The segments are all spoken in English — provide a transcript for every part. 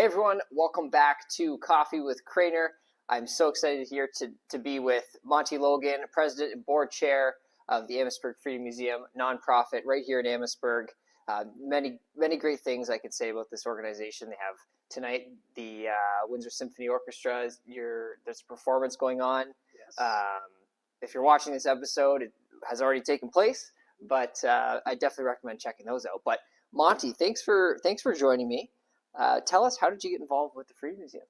Hey everyone, welcome back to Coffee with Crainer. I'm so excited here to be with Monty Logan, President and Board Chair of the Amherstburg Freedom Museum, nonprofit right here in Amherstburg. Many great things I could say about this organization. They have tonight the Windsor Symphony Orchestra. There's a performance going on. Yes. If you're watching this episode, it has already taken place, but I definitely recommend checking those out. But Monty, thanks for joining me. Tell us, how did you get involved with the Freedom Museum?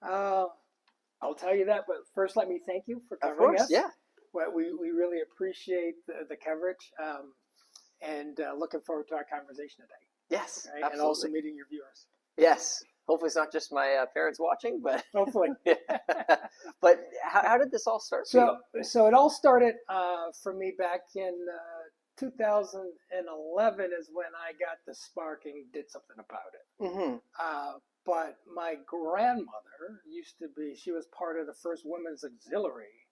I'll tell you that, but first let me thank you for Of covering course, us. yeah. Well, we really appreciate the coverage and looking forward to our conversation today. Yes, Right? absolutely. And also meeting your viewers. Yes. Hopefully it's not just my parents watching, but Hopefully. But how did this all start for you? So it all started for me back in 2011 is when I got the spark and did something about it. Mm-hmm. But my grandmother she was part of the first women's auxiliary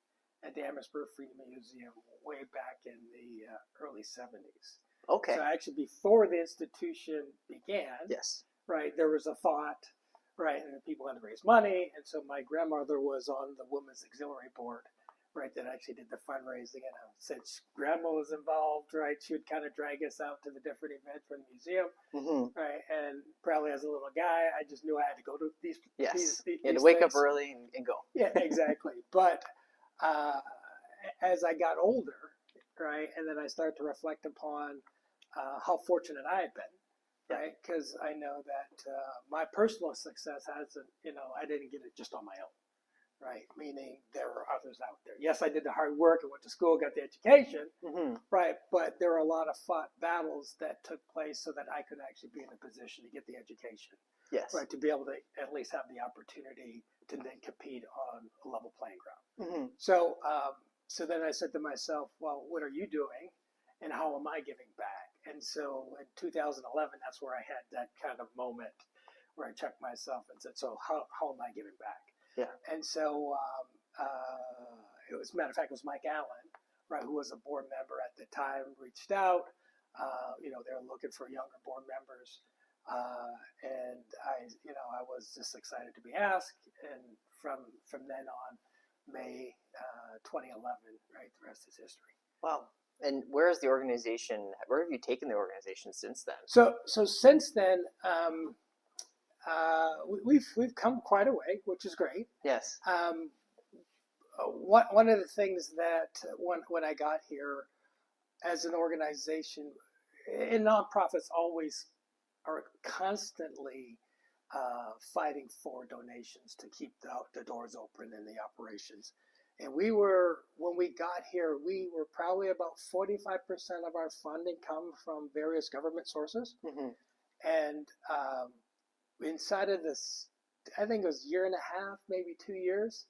at the Amherstburg Freedom Museum way back in the early 70s. Okay. So actually before the institution began, Yes. right, there was a thought, right, and people had to raise money, and so my grandmother was on the women's auxiliary board, right, that actually did the fundraising. And since grandma was involved, right, she would kind of drag us out to the different events for the museum, Mm-hmm. right, and probably as a little guy, I just knew I had to go to these. Yes. These You had to wake things. up early and go. Yeah, exactly. But as I got older, right, and then I started to reflect upon how fortunate I had been, right, because I know that my personal success hasn't, I didn't get it just on my own, right, meaning there were others out there. Yes, I did the hard work and went to school, got the education, Mm-hmm. right, but there were a lot of fought battles that took place so that I could actually be in a position to get the education. Yes. Right, to be able to at least have the opportunity to then compete on a level playing ground. Mm-hmm. So then I said to myself, well, what are you doing and how am I giving back? And so in 2011, that's where I had that kind of moment where I checked myself and said, so how am I giving back? Yeah. And so matter of fact, it was Mike Allen, right, who was a board member at the time, reached out. They were looking for younger board members. And I was just excited to be asked. And from then on, May 2011, right, the rest is history. Wow. And where have you taken the organization since then? So since then, we've come quite a way, which is great. Yes. One of the things that when I got here as an organization, and nonprofits always are constantly fighting for donations to keep the doors open in the operations. And when we got here, we were probably about 45% of our funding come from various government sources. Mm-hmm. And inside of this, I think it was a year and a half, maybe 2 years,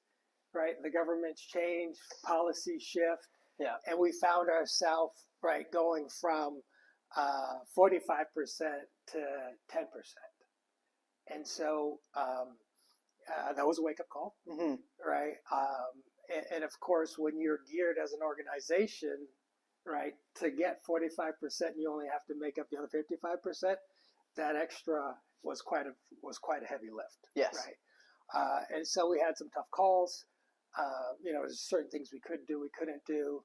right? The government's changed, policy shift. Yeah. And we found ourselves, right, going from 45% to 10%. And so that was a wake-up call, Mm-hmm. right? And of course, when you're geared as an organization, right, to get 45%, you only have to make up the other 55%. That extra was quite a heavy lift. Yes. Right. And so we had some tough calls. There's certain things we could do, we couldn't do.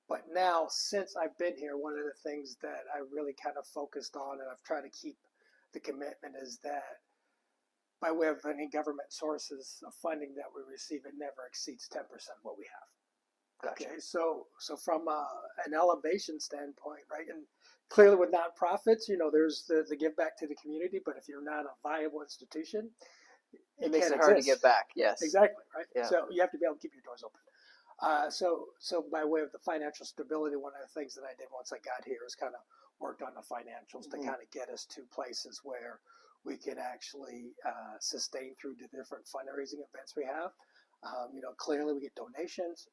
But now, since I've been here, one of the things that I really kind of focused on, and I've tried to keep the commitment, is that by way of any government sources of funding that we receive, it never exceeds 10% of what we have. Gotcha. Okay, so from an elevation standpoint, right, and clearly with nonprofits, there's the give back to the community, but if you're not a viable institution, it makes it hard to get back. Yes. Exactly, right? Yeah. So you have to be able to keep your doors open. So by way of the financial stability, one of the things that I did once I got here is kind of worked on the financials to kind of get us to places where we can actually sustain through the different fundraising events we have. Clearly we get donations,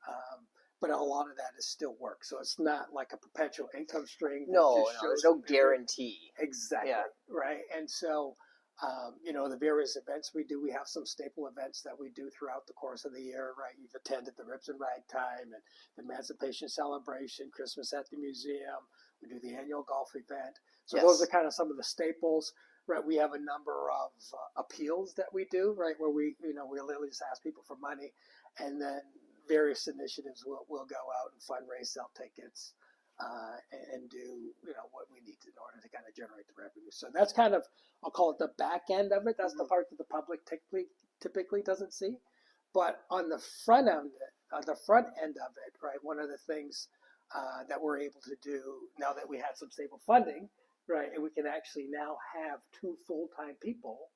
but a lot of that is still work. So it's not like a perpetual income stream. No, there's no guarantee. Exactly, right? And so the various events we do, we have some staple events that we do throughout the course of the year, right? You've attended the Ribs and Ragtime and the Emancipation Celebration, Christmas at the Museum. We do the annual golf event. So those are kind of some of the staples. right? We have a number of appeals that we do, right, where we literally just ask people for money, and then various initiatives will go out and fundraise, sell tickets, and do what we need to in order to kind of generate the revenue. So that's kind of, I'll call it the back end of it. That's the part that the public typically doesn't see. But on the front end, of it, right, one of the things that we're able to do now that we have some stable funding, right, and we can actually now have 2 full-time people,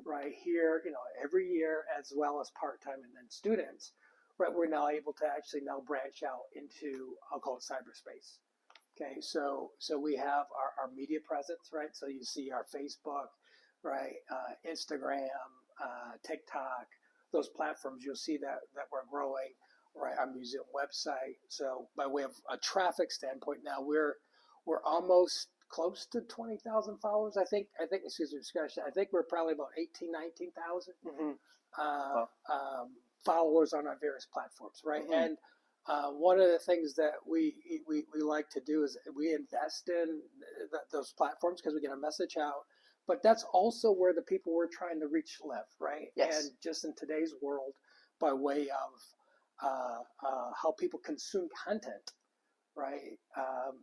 right, here, every year, as well as part-time and then students, right, we're now able to actually now branch out into, I'll call it cyberspace. Okay, so we have our media presence, right? So you see our Facebook, right, Instagram, TikTok, those platforms. You'll see that we're growing, right? Our museum website. So by way of a traffic standpoint, now we're almost close to 20,000 followers. I think. Excuse me, I think we're probably about 19,000 followers on our various platforms, right? And one of the things that we like to do is we invest in those platforms because we get a message out. But that's also where the people we're trying to reach live, right? Yes. And just in today's world, by way of how people consume content, right?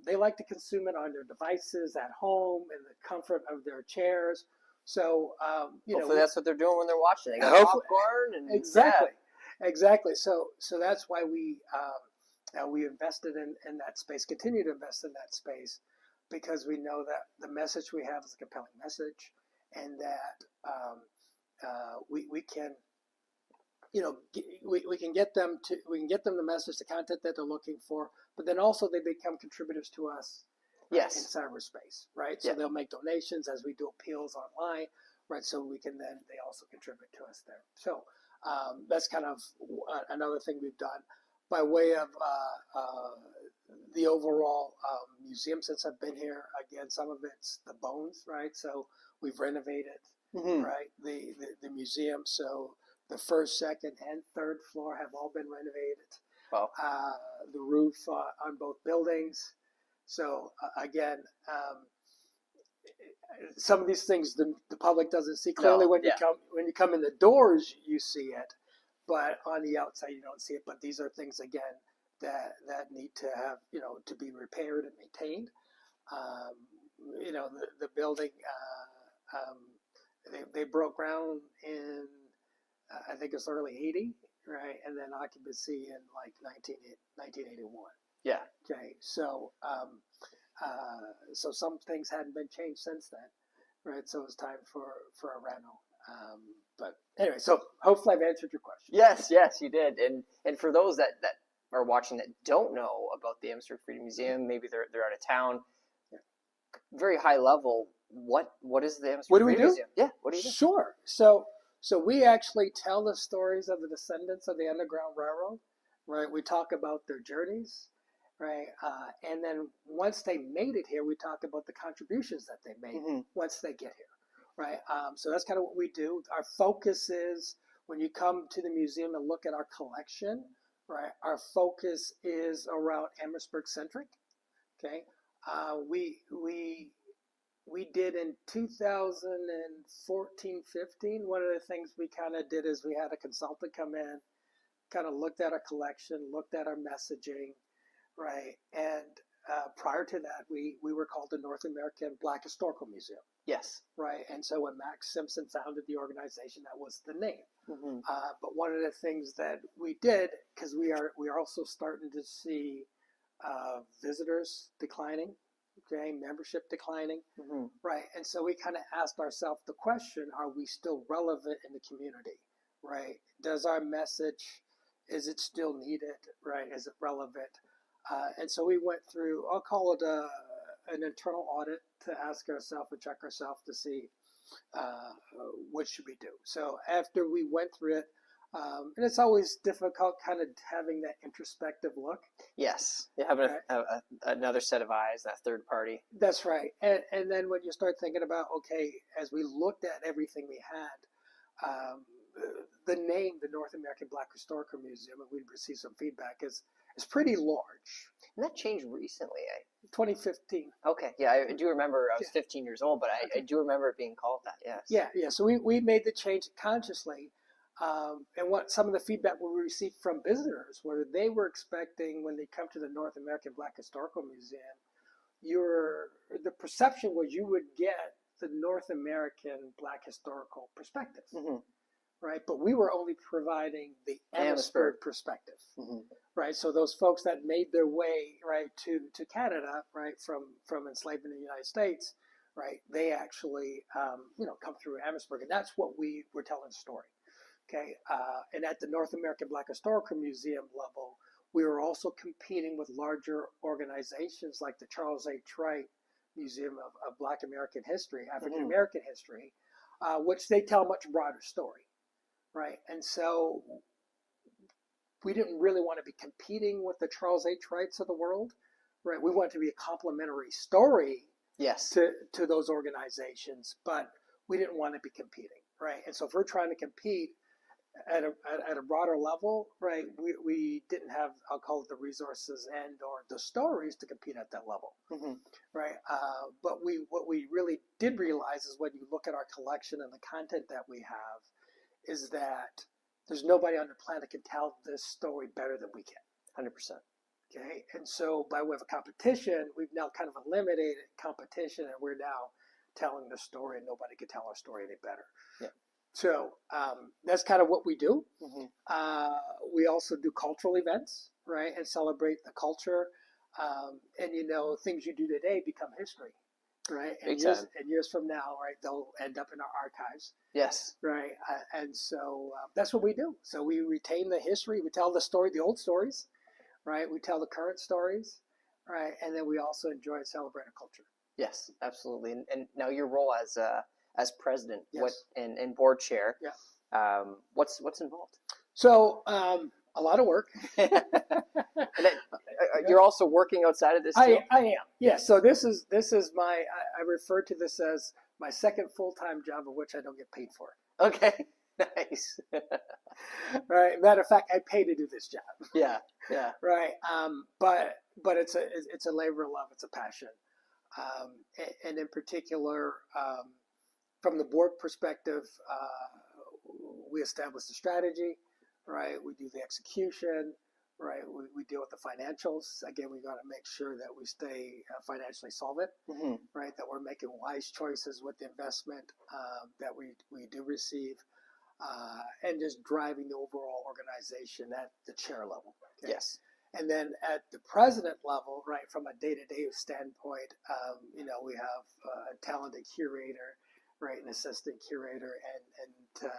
They like to consume it on their devices, at home, in the comfort of their chairs. So, hopefully that's what they're doing when they're watching. They got popcorn and exactly. So that's why we invested in that space, continue to invest in that space, because we know that the message we have is a compelling message, and that we can, we can get them the message, the content that they're looking for, but then also they become contributors to us. Yes. In cyberspace, right? So they'll make donations as we do appeals online, right? So we can then, they also contribute to us there. So that's kind of another thing we've done by way of the overall museum since I've been here. Again, some of it's the bones, right? So we've renovated, right, the museum. So the first, second, and third floor have all been renovated. Wow. The roof on both buildings. So again, some of these things the public doesn't see clearly. When you come in the doors, you see it, but on the outside you don't see it. But these are things again that need to have to be repaired and maintained. The building they broke ground in I think it's early '80, right, and then occupancy in like 1981. Yeah. Okay. So, so some things hadn't been changed since then, right? So it was time for a reno. But anyway, so hopefully I've answered your question. Yes, you did. And for those that are watching that don't know about the Amherstburg Freedom Museum, maybe they're out of town. Very high level. What is the Amherstburg Freedom Museum? Yeah. What do you do? Sure. So we actually tell the stories of the descendants of the Underground Railroad, right? We talk about their journeys. Right, and then once they made it here, we talk about the contributions that they made once they get here, right? So that's kind of what we do. Our focus is when you come to the museum and look at our collection, right? Our focus is around Amherstburg centric. Okay, we did in 2014-15. One of the things we kind of did is we had a consultant come in, kind of looked at our collection, looked at our messaging. Right, and prior to that, we were called the North American Black Historical Museum. Yes. Right, and so when Max Simpson founded the organization, that was the name. But one of the things that we did, because we are also starting to see visitors declining, okay, membership declining, right, and so we kind of asked ourselves the question: are we still relevant in the community? Right, does our message, is it still needed? Right, is it relevant? And so we went through, I'll call it an internal audit to ask ourselves and check ourselves to see what should we do. So after we went through it, and it's always difficult kind of having that introspective look. Yes, you have another set of eyes, that third party. That's right. And then when you start thinking about, okay, as we looked at everything we had, um, the name, the North American Black Historical Museum, and we received some feedback, is pretty large. And that changed recently. 2015. Okay, yeah, I do remember. I was 15 years old, but I do remember it being called that. Yes. Yeah. So we made the change consciously. And what some of the feedback we received from visitors were they were expecting when they come to the North American Black Historical Museum, the perception was you would get the North American Black historical perspective, right? But we were only providing the Amherstburg perspective, right? So those folks that made their way right to Canada, right, from enslavement in the United States, right, they actually come through Amherstburg, and that's what we were telling the story. Okay, and at the North American Black Historical Museum level, we were also competing with larger organizations like the Charles A. Trite Museum of Black American History, African American history, which they tell a much broader story, right? And so we didn't really want to be competing with the Charles A. Trites of the world, right? We wanted to be a complementary story, yes, to those organizations, but we didn't want to be competing, right? And so if we're trying to compete at a broader level, right, we didn't have, I'll call it the resources and or the stories to compete at that level, right? But what we really did realize is when you look at our collection and the content that we have, is that there's nobody on the planet can tell this story better than we can. 100%. Okay, and so by way of a competition, we've now kind of eliminated competition, and we're now telling the story, and nobody can tell our story any better. Yeah. So that's kind of what we do. We also do cultural events, right, and celebrate the culture. And things you do today become history, right? And years from now, right, they'll end up in our archives. Yes. Right, and so that's what we do. So we retain the history. We tell the story, the old stories, right? We tell the current stories, right? And then we also enjoy and celebrate our culture. Yes, absolutely. And now your role as president, yes. and board chair, what's involved? So a lot of work. You're also working outside of this too? I am. Yes. So this is my I refer to this as my second full-time job, of which I don't get paid for. Okay. Nice. Right. Matter of fact, I pay to do this job. Yeah. Right. But it's a labor of love. It's a passion. And in particular, from the board perspective, we establish the strategy, right? We do the execution, right? We deal with the financials. Again, we got to make sure that we stay financially solvent, right? That we're making wise choices with the investment that we do receive, and just driving the overall organization at the chair level. Okay? Yes. And then at the president level, right, from a day-to-day standpoint, we have a talented curator, right, an assistant curator, and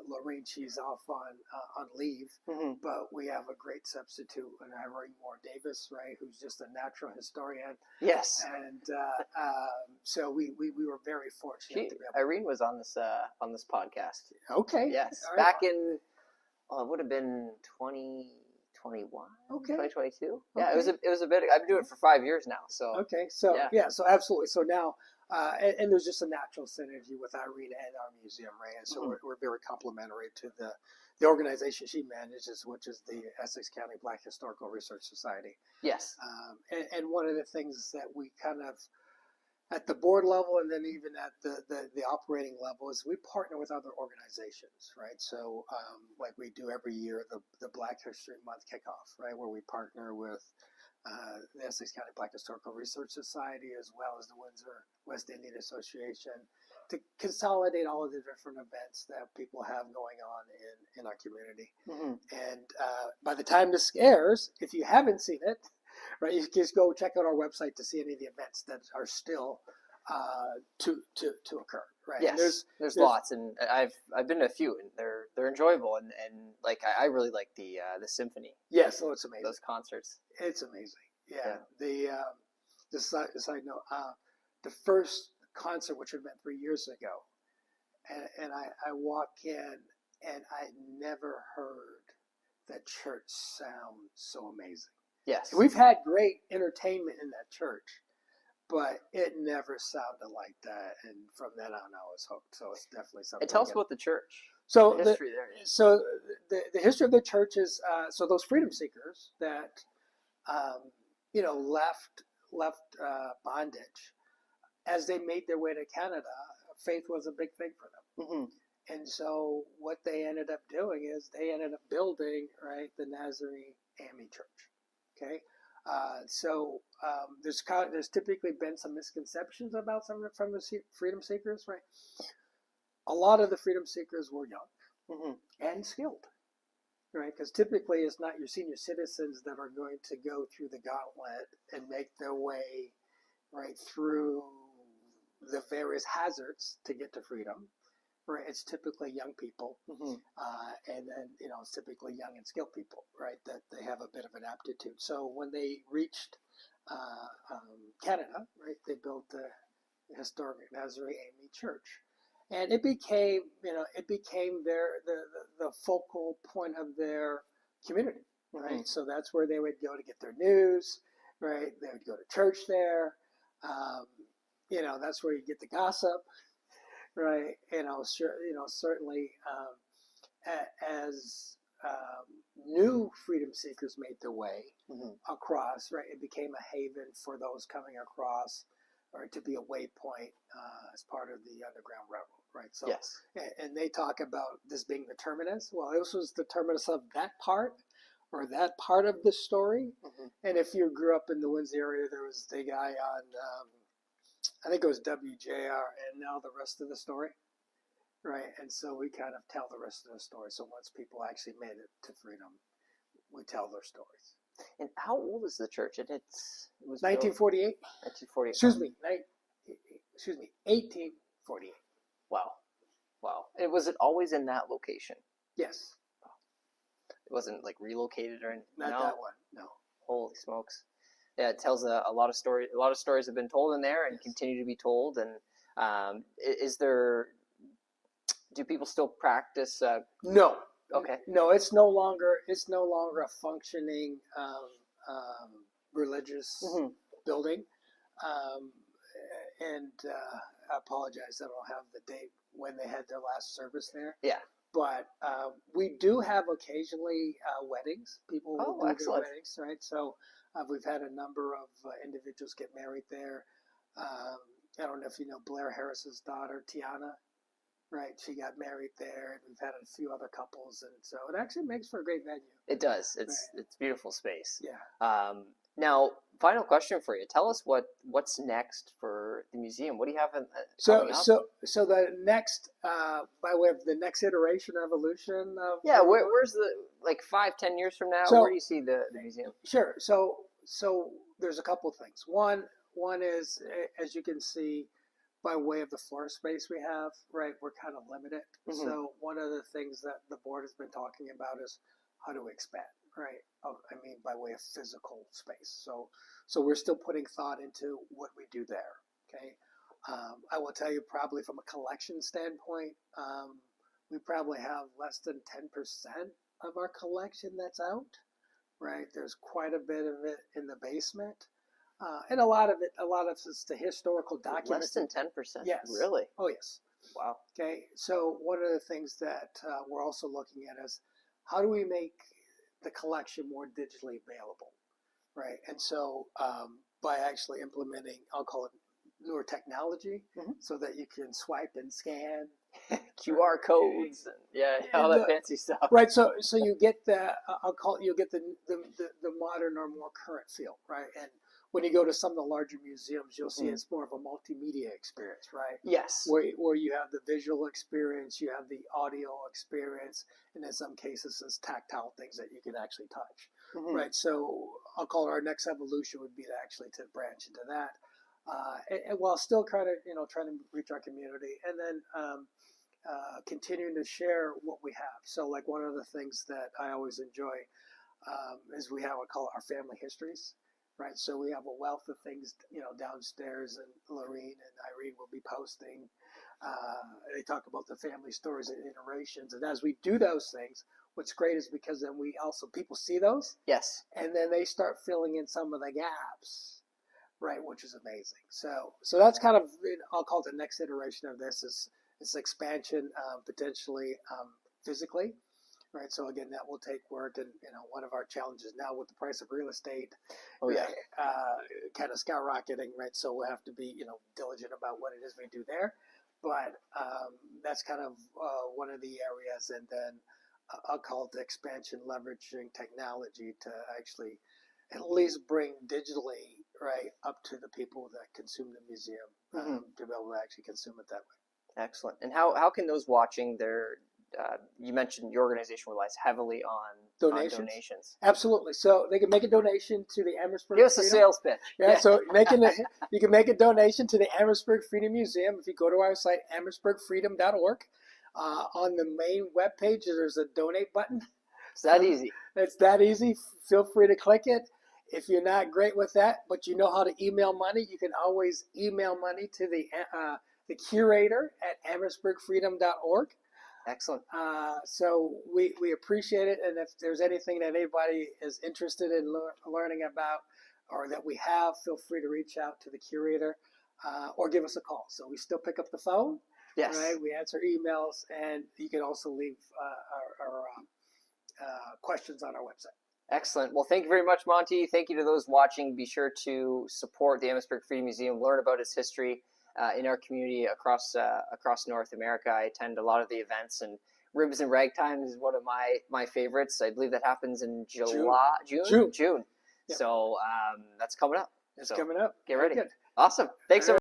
Lorraine, she's off on leave, but we have a great substitute in Irene Moore Davis, right, who's just a natural historian. Yes. And so we were very fortunate to be able. Irene was on this podcast. Okay. Yes. Right. Back in it would have been 2021, 2022. Yeah, it was a bit. I've been doing it for 5 years now. So so so absolutely. So now, and there's just a natural synergy with Irene and our museum, right? And so we're very complimentary to the organization she manages, which is the Essex County Black Historical Research Society. Yes. And one of the things that we kind of, at the board level and then even at the operating level, is we partner with other organizations, right? So like we do every year, the Black History Month kickoff, right, where we partner with the Essex County Black Historical Research Society as well as the Windsor West Indian Association to consolidate all of the different events that people have going on in our community. And by the time this airs, if you haven't seen it, right, you can just go check out our website to see any of the events that are still to occur. Right. Yes, there's lots, and I've been to a few, and they're enjoyable, and like I really like the symphony. Yes, it's amazing. Those concerts. It's amazing. Yeah. The side note, the first concert, which had been 3 years ago, and I walk in, and I never heard that church sound so amazing. Yes. We've had great entertainment in that church, but it never sounded like that. And from then on, I was hooked. So it's definitely something. And tell us about the church. So the history there. So the history of the church is so those freedom seekers that left bondage as they made their way to Canada. Faith was a big thing for them. Mm-hmm. And so what they ended up doing is they ended up building, right, the Nazarene AME Church. Okay, there's typically been some misconceptions about some from the freedom seekers, right? A lot of the freedom seekers were young Mm-hmm. and skilled, right? Because typically it's not your senior citizens that are going to go through the gauntlet and make their way right through the various hazards to get to freedom. Right, it's typically young people, Mm-hmm. and then it's typically young and skilled people, right? That they have a bit of an aptitude. So when they reached Canada, right, they built the historic Nazarene AME Church, and it became the focal point of their community, right? Mm-hmm. So that's where they would go to get their news, right? They would go to church there. That's where you get the gossip. Right, certainly as new freedom seekers made their way Mm-hmm. across, right, it became a haven for those coming across, or to be a waypoint as part of the Underground Railroad, right? So, yes, and they talk about this being the terminus. Well, this was the terminus of that part, or that part of the story. mm-hmm. And if you grew up in the Windsor area, there was the guy on. I think it was WJR, and now the rest of the story, right? And so we kind of tell the rest of the story. So once people actually made it to freedom, we tell their stories. And how old is the church? It was 1948. 1948. Excuse me, 1848. Wow. And was it always in that location? Yes. It wasn't like relocated or anything? Not no. that one. No. Holy smokes. Yeah, it tells a lot of stories. A lot of stories have been told in there and continue to be told. And do people still practice? No. Okay. No, it's no longer a functioning religious Mm-hmm. building. And I apologize, I don't have the date when they had their last service there. Yeah. But we do have occasionally weddings. People will do excellent. their weddings, right? So we've had a number of individuals get married there. I don't know if you know Blair Harris's daughter, Tiana, right? She got married there, and we've had a few other couples, and so it actually makes for a great venue. It does. It's beautiful space. Yeah. Now, final question for you. Tell us what's next for the museum. What do you have coming up? So the next, by way of the next iteration, evolution of where's the 5-10 years from now? Where do you see the museum? Sure. So there's a couple of things. One is, as you can see, by way of the floor space we have, right, we're kind of limited. Mm-hmm. So one of the things that the board has been talking about is how to expand, right? I mean, by way of physical space. So we're still putting thought into what we do there. Okay. I will tell you, probably from a collection standpoint, we probably have less than 10% of our collection that's out, right? There's quite a bit of it in the basement. And a lot of it's the historical documents. Less than 10%? Yes. Really? Oh, yes. Wow. Okay. So one of the things that we're also looking at is how do we make the collection more digitally available, right? And so by actually implementing, I'll call it newer technology, mm-hmm. so that you can swipe and scan. QR codes, and all that fancy stuff. Right. So you get you'll get the modern or more current feel, right? And when you go to some of the larger museums, you'll see it's more of a multimedia experience, right? Yes. Where you have the visual experience, you have the audio experience, and in some cases, it's tactile things that you can actually touch, right? So I'll call it our next evolution would be to branch into that, and while still trying to reach our community, and then continuing to share what we have. So like one of the things that I always enjoy is we have what I call our family histories. Right, so we have a wealth of things, downstairs, and Lorene and Irene will be posting. They talk about the family stories and iterations, and as we do those things, what's great is because then people see those, yes, and then they start filling in some of the gaps, right, which is amazing. So that's kind of, I'll call it the next iteration of this is expansion, potentially physically, right? So again, that will take work, and one of our challenges now with the price of real estate, kind of skyrocketing, right? So we'll have to be diligent about what it is we do there, but that's kind of one of the areas, and then I'll call it the expansion, leveraging technology to actually at least bring digitally right up to the people that consume the museum, to be able to actually consume it that way. Excellent. And how can those watching you mentioned your organization relies heavily on donations. Absolutely. So they can make a donation to the Amherstburg Give us Freedom. a sales pitch. Yeah. So you can make a donation to the Amherstburg Freedom Museum if you go to our site, amherstburgfreedom.org. On the main webpage, there's a donate button. It's that easy. It's that easy. Feel free to click it. If you're not great with that, but you know how to email money, you can always email money to the curator at amherstburgfreedom.org. Excellent. So we appreciate it, and if there's anything that anybody is interested in learning about or that we have, feel free to reach out to the curator or give us a call. So we still pick up the phone. Yes. Right? We answer emails, and you can also leave our questions on our website. Excellent. Well, thank you very much, Monty. Thank you to those watching. Be sure to support the Amherstburg Freedom Museum, learn about its history in our community across North America. I attend a lot of the events, and Ribs and Ragtime is one of my favorites. I believe that happens in June. Yep. So that's coming up. It's coming up. Get ready. Good. Awesome. Thanks, everyone.